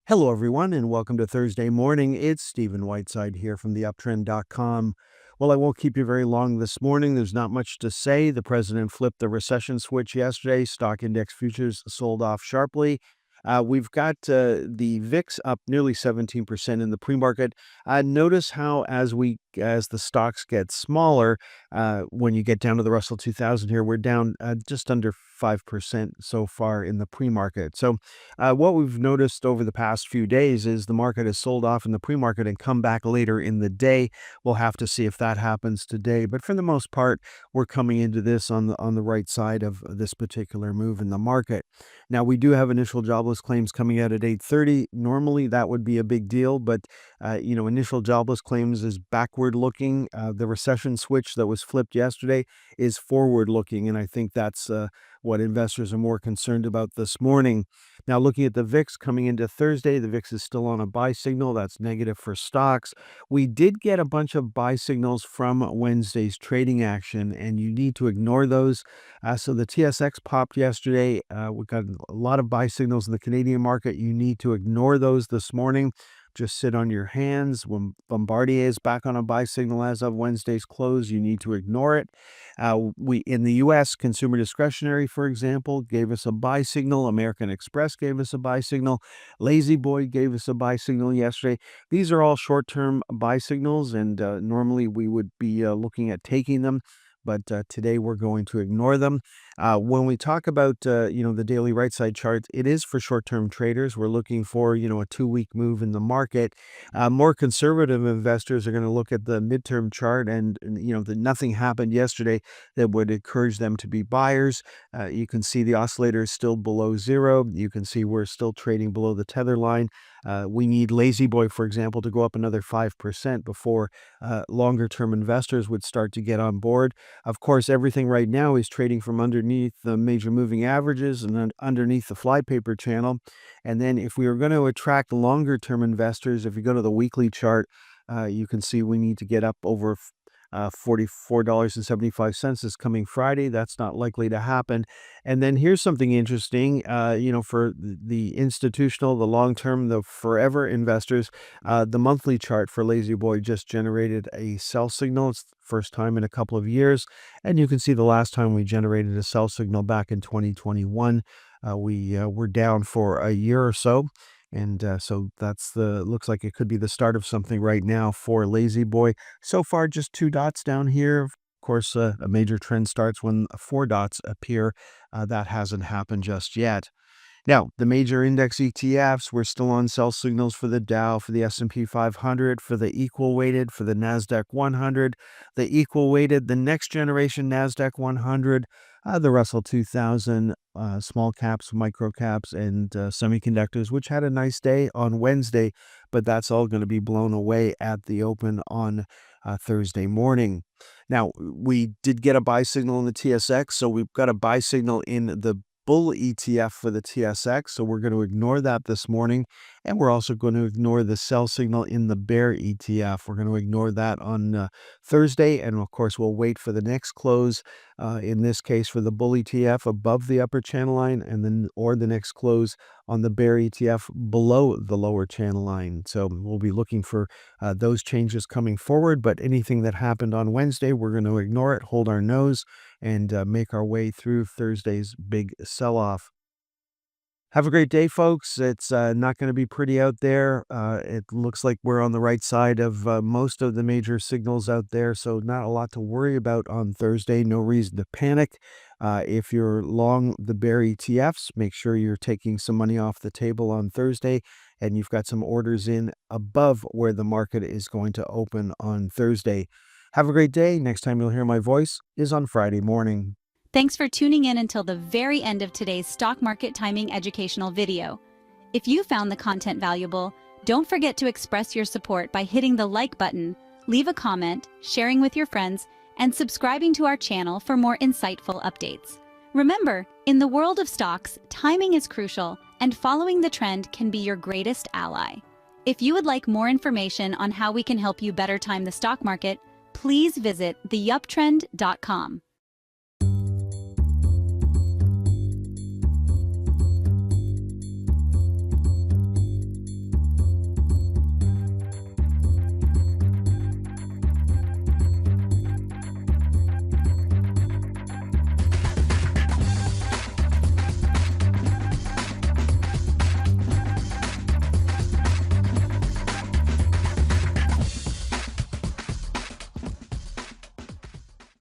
Hello, everyone, and welcome to Thursday morning. It's Stephen Whiteside here from theuptrend.com. Well, I won't keep you very long this morning. There's not much to say. The president flipped the recession switch yesterday. Stock index futures sold off sharply. We've got the VIX up nearly 17% in the pre-market. Notice how as the stocks get smaller, when you get down to the Russell 2000 here, we're down just under 5% so far in the pre-market. So what we've noticed over the past few days is the market has sold off in the pre-market and come back later in the day. We'll have to see if that happens today. But for the most part, we're coming into this on the right side of this particular move in the market. Now, we do have initial jobless claims coming out at 8:30. Normally, that would be a big deal, but initial jobless claims is backward looking. The recession switch that was flipped yesterday is forward looking, and I think that's what investors are more concerned about this morning. Now, looking at the VIX coming into Thursday, the VIX is still on a buy signal. That's negative for stocks. We did get a bunch of buy signals from Wednesday's trading action, and you need to ignore those. So the TSX popped yesterday. We got a lot of buy signals in the Canadian market. You need to ignore those this morning. Just sit on your hands. When Bombardier is back on a buy signal as of Wednesday's close, you need to ignore it. We in the U.S., consumer discretionary, for example, gave us a buy signal. American Express gave us a buy signal. Lazy Boy gave us a buy signal yesterday. These are all short-term buy signals, and normally we would be looking at taking them. But today we're going to ignore them. When we talk about, the daily right side charts, it is for short-term traders. We're looking for, a 2-week move in the market. More conservative investors are going to look at the midterm chart and nothing happened yesterday that would encourage them to be buyers. You can see the oscillator is still below zero. You can see we're still trading below the tether line. We need Lazy Boy, for example, to go up another 5% before longer-term investors would start to get on board. Of course, everything right now is trading from underneath the major moving averages and then underneath the flypaper channel. And then if we are going to attract longer-term investors, if you go to the weekly chart, you can see we need to get up over $44.75 this coming Friday. That's not likely to happen. And then here's something interesting, for the institutional, the long-term, the forever investors, the monthly chart for Lazy Boy just generated a sell signal. It's the first time in a couple of years. And you can see the last time we generated a sell signal back in 2021. We were down for a year or so. And so looks like it could be the start of something right now for Lazy Boy. So far, just 2 dots down here. Of course, a major trend starts when 4 dots appear. That hasn't happened just yet. Now, the major index ETFs, we're still on sell signals for the Dow, for the S&P 500, for the equal weighted, for the NASDAQ 100, the equal weighted, the next generation NASDAQ 100, the Russell 2000, small caps, micro caps, and semiconductors, which had a nice day on Wednesday, but that's all going to be blown away at the open on Thursday morning. Now, we did get a buy signal in the TSX, so we've got a buy signal in the bull ETF for the TSX, so we're going to ignore that this morning, and we're also going to ignore the sell signal in the bear ETF. We're going to ignore that on Thursday, and of course, we'll wait for the next close, in this case for the bull ETF above the upper channel line, or the next close on the bear ETF below the lower channel line. So we'll be looking for those changes coming forward, but anything that happened on Wednesday, we're going to ignore it, hold our nose, and make our way through Thursday's big sell-off. Have a great day, folks. It's not going to be pretty out there. It looks like we're on the right side of most of the major signals out there, so not a lot to worry about on Thursday. No reason to panic. If you're long the bear ETFs, make sure you're taking some money off the table on Thursday, and you've got some orders in above where the market is going to open on Thursday. Have a great day. Next time you'll hear my voice is on Friday morning. Thanks for tuning in until the very end of today's stock market timing educational video. If you found the content valuable, don't forget to express your support by hitting the like button, leave a comment, sharing with your friends, and subscribing to our channel for more insightful updates. Remember, in the world of stocks, timing is crucial, and following the trend can be your greatest ally. If you would like more information on how we can help you better time the stock market, please visit theuptrend.com.